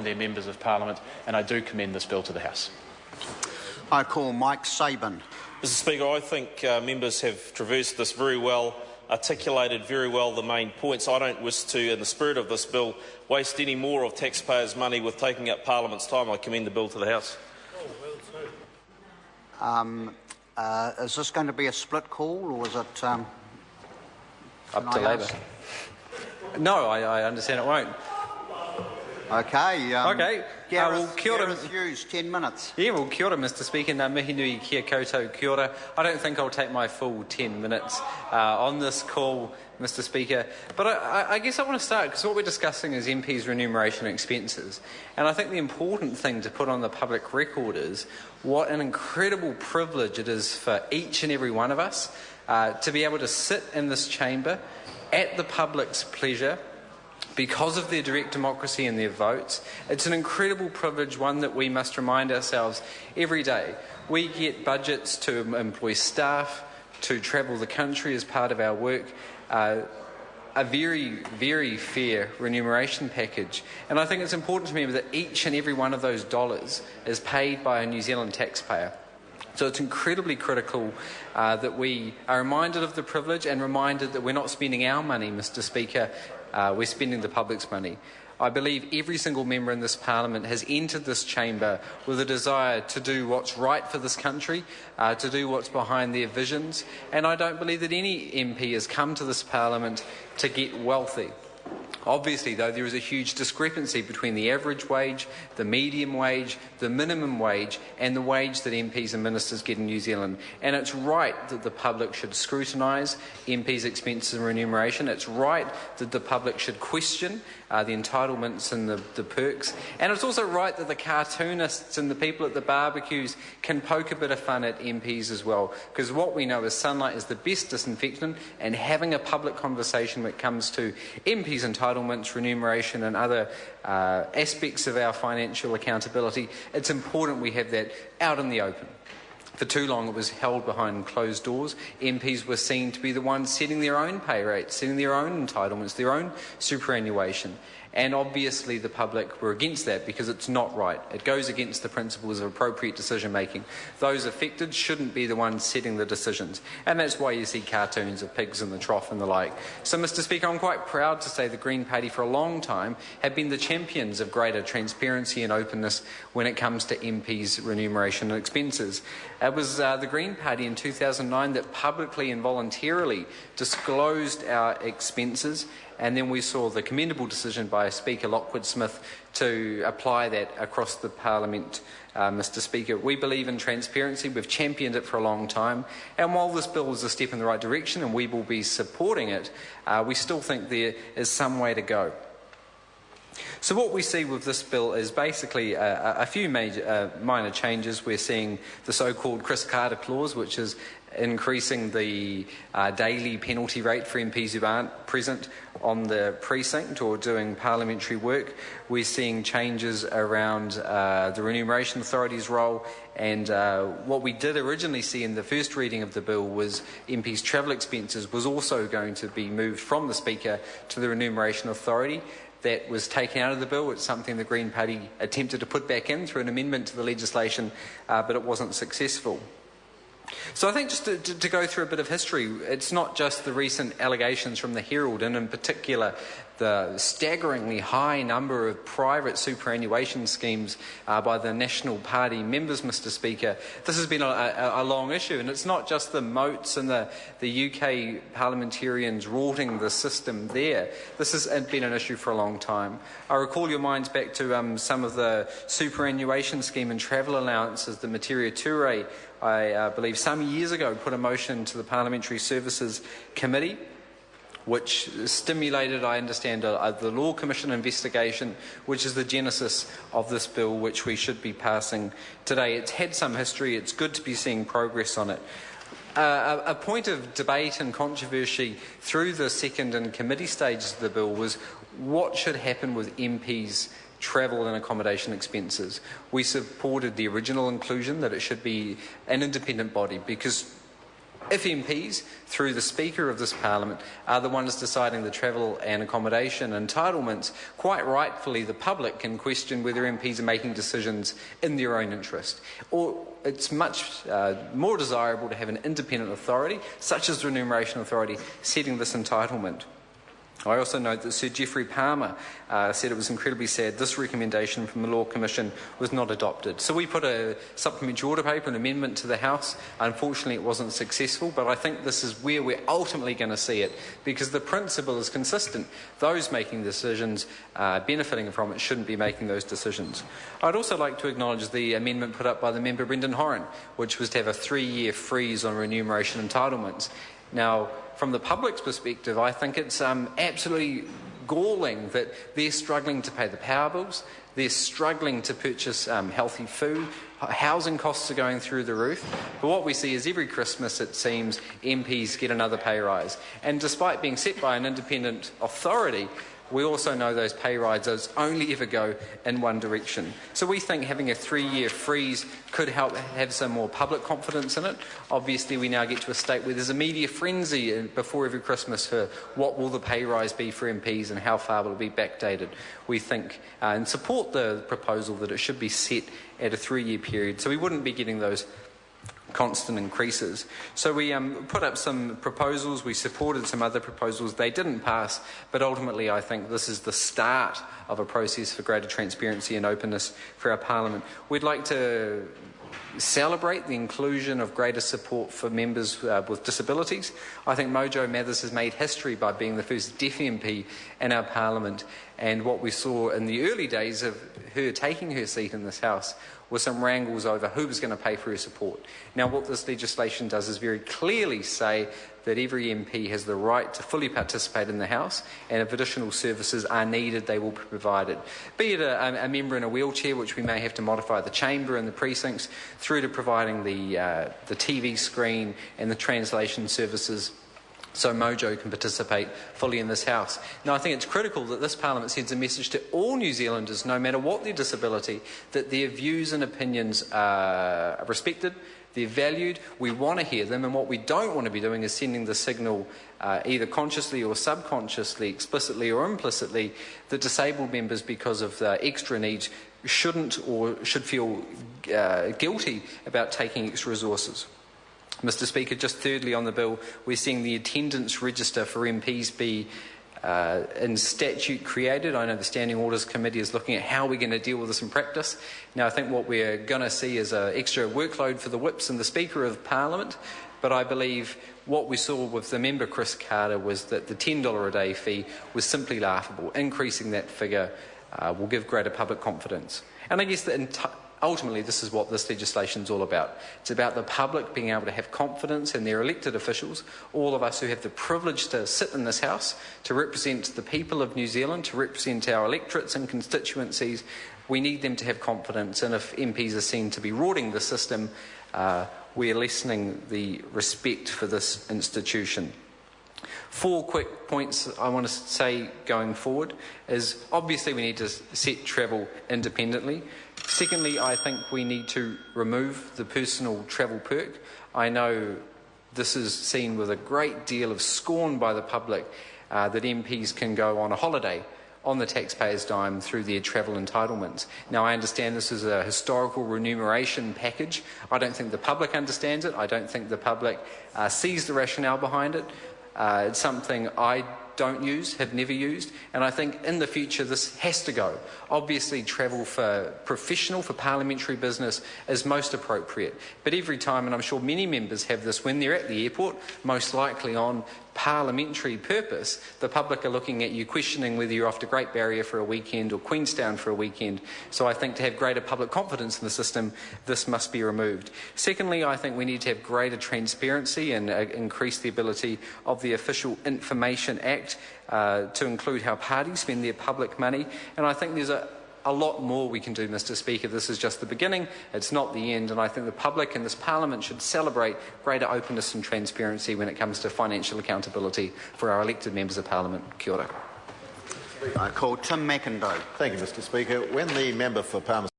their members of Parliament, and I do commend this bill to the House. I call Mike Sabin. Mr Speaker, I think members have traversed this very well, articulated very well the main points. I don't wish to, in the spirit of this bill, waste any more of taxpayers' money with taking up Parliament's time. I commend the bill to the House. Is this going to be a split call, or is it up to Labor? No, I understand it won't. Okay. Okay. Gareth Hughes, 10 minutes. Yeah, well, kia ora, Mr Speaker. Ngā mihi nui kia koutou, kia ora. I don't think I'll take my full 10 minutes on this call, Mr Speaker. But I guess I want to start, because what we're discussing is MPs' remuneration expenses. And I think the important thing to put on the public record is what an incredible privilege it is for each and every one of us to be able to sit in this chamber at the public's pleasure, because of their direct democracy and their votes. It's an incredible privilege, one that we must remind ourselves every day. We get budgets to employ staff, to travel the country as part of our work, a very, very fair remuneration package. And I think it's important to remember that each and every one of those dollars is paid by a New Zealand taxpayer. So it's incredibly critical that we are reminded of the privilege and reminded that we're not spending our money, Mr Speaker, we're spending the public's money. I believe every single member in this Parliament has entered this chamber with a desire to do what's right for this country, to do what's behind their visions, and I don't believe that any MP has come to this Parliament to get wealthy. Obviously, though, there is a huge discrepancy between the average wage, the medium wage, the minimum wage, and the wage that MPs and ministers get in New Zealand. And it's right that the public should scrutinise MPs' expenses and remuneration. It's right that the public should question the entitlements and the perks. And it's also right that the cartoonists and the people at the barbecues can poke a bit of fun at MPs as well. Because what we know is sunlight is the best disinfectant, and having a public conversation when it comes to MPs' entitlements, remuneration and other aspects of our financial accountability, it's important we have that out in the open. For too long it was held behind closed doors. MPs were seen to be the ones setting their own pay rates, setting their own entitlements, their own superannuation. And obviously the public were against that because it's not right. It goes against the principles of appropriate decision making. Those affected shouldn't be the ones setting the decisions. And that's why you see cartoons of pigs in the trough and the like. So, Mr Speaker, I'm quite proud to say the Green Party for a long time have been the champions of greater transparency and openness when it comes to MPs' remuneration and expenses. It was the Green Party in 2009 that publicly and voluntarily disclosed our expenses, and then we saw the commendable decision by Speaker Lockwood Smith to apply that across the Parliament, Mr Speaker. We believe in transparency. We've championed it for a long time. And while this bill is a step in the right direction and we will be supporting it, we still think there is some way to go. So what we see with this bill is basically a few minor changes. We're seeing the so-called Chris Carter clause, which is increasing the daily penalty rate for MPs who aren't present on the precinct or doing parliamentary work. We're seeing changes around the Remuneration Authority's role, and what we did originally see in the first reading of the bill was MPs' travel expenses was also going to be moved from the Speaker to the Remuneration Authority. That was taken out of the bill. It's something the Green Party attempted to put back in through an amendment to the legislation, but it wasn't successful. So I think just to go through a bit of history, it's not just the recent allegations from the Herald, and in particular the staggeringly high number of private superannuation schemes by the National Party members, Mr Speaker. This has been a long issue, and it's not just the moats and the UK parliamentarians rorting the system there. This has been an issue for a long time. I recall your minds back to some of the superannuation scheme and travel allowances. The Materia Ture, I believe some years ago, put a motion to the Parliamentary Services Committee, which stimulated, I understand, the Law Commission investigation, which is the genesis of this bill, which we should be passing today. It's had some history. It's good to be seeing progress on it. A point of debate and controversy through the second and committee stages of the bill was what should happen with MPs' travel and accommodation expenses. We supported the original inclusion that it should be an independent body because If MPs, through the Speaker of this Parliament, are the ones deciding the travel and accommodation entitlements, quite rightfully the public can question whether MPs are making decisions in their own interest. Or it's much more desirable to have an independent authority, such as the Remuneration Authority, setting this entitlement. I also note that Sir Geoffrey Palmer said it was incredibly sad this recommendation from the Law Commission was not adopted. So we put a supplementary order paper, an amendment to the House. Unfortunately, it wasn't successful, but I think this is where we're ultimately going to see it, because the principle is consistent. Those making decisions, benefiting from it, shouldn't be making those decisions. I'd also like to acknowledge the amendment put up by the member Brendan Horan, which was to have a 3-year freeze on remuneration entitlements. Now, from the public's perspective, I think it's absolutely galling that they're struggling to pay the power bills, they're struggling to purchase healthy food, housing costs are going through the roof. But what we see is every Christmas, it seems, MPs get another pay rise. And despite being set by an independent authority, we also know those pay rises only ever go in one direction. So we think having a 3-year freeze could help have some more public confidence in it. Obviously, we now get to a state where there's a media frenzy before every Christmas for what will the pay rise be for MPs and how far will it be backdated. We think and support the proposal that it should be set at a 3-year period, so we wouldn't be getting those constant increases. So we put up some proposals, we supported some other proposals, they didn't pass, but ultimately I think this is the start of a process for greater transparency and openness for our Parliament. We'd like to celebrate the inclusion of greater support for members with disabilities. I think Mojo Mathers has made history by being the first deaf MP in our Parliament, and what we saw in the early days of her taking her seat in this House were some wrangles over who was going to pay for her support. Now, what this legislation does is very clearly say that every MP has the right to fully participate in the House, and if additional services are needed, they will be provided. Be it a member in a wheelchair, which we may have to modify the chamber and the precincts, through to providing the TV screen and the translation services, so Mojo can participate fully in this House. Now, I think it's critical that this Parliament sends a message to all New Zealanders, no matter what their disability, that their views and opinions are respected, they're valued, we want to hear them, and what we don't want to be doing is sending the signal, either consciously or subconsciously, explicitly or implicitly, that disabled members, because of extra needs, shouldn't or should feel guilty about taking extra resources. Mr Speaker, just thirdly on the bill, we're seeing the attendance register for MPs be in statute created. I know the Standing Orders Committee is looking at how we're going to deal with this in practice. Now, I think what we're going to see is an extra workload for the whips and the Speaker of Parliament, but I believe what we saw with the member Chris Carter was that the $10 a day fee was simply laughable. Increasing that figure will give greater public confidence. And I guess that ultimately, this is what this legislation is all about. It's about the public being able to have confidence in their elected officials, all of us who have the privilege to sit in this House, to represent the people of New Zealand, to represent our electorates and constituencies. We need them to have confidence, and if MPs are seen to be rorting the system, we're lessening the respect for this institution. 4 quick points I want to say going forward is, obviously we need to set travel independently. Secondly, I think we need to remove the personal travel perk. I know this is seen with a great deal of scorn by the public that MPs can go on a holiday on the taxpayer's dime through their travel entitlements. Now, I understand this is a historical remuneration package. I don't think the public understands it. I don't think the public sees the rationale behind it. It's something I don't use, have never used, and I think in the future this has to go. Obviously, travel for professional, for parliamentary business is most appropriate, but every time, and I'm sure many members have this when they're at the airport, most likely on parliamentary purpose, the public are looking at you questioning whether you're off to Great Barrier for a weekend or Queenstown for a weekend. So I think to have greater public confidence in the system, this must be removed. Secondly, I think we need to have greater transparency and increase the ability of the Official Information Act to include how parties spend their public money. And I think there's a lot more we can do, Mr Speaker. This is just the beginning, it's not the end, and I think the public and this Parliament should celebrate greater openness and transparency when it comes to financial accountability for our elected members of Parliament. Kia ora. I call Tim McIndoe. Thank you, Mr Speaker. When the member for Palmerston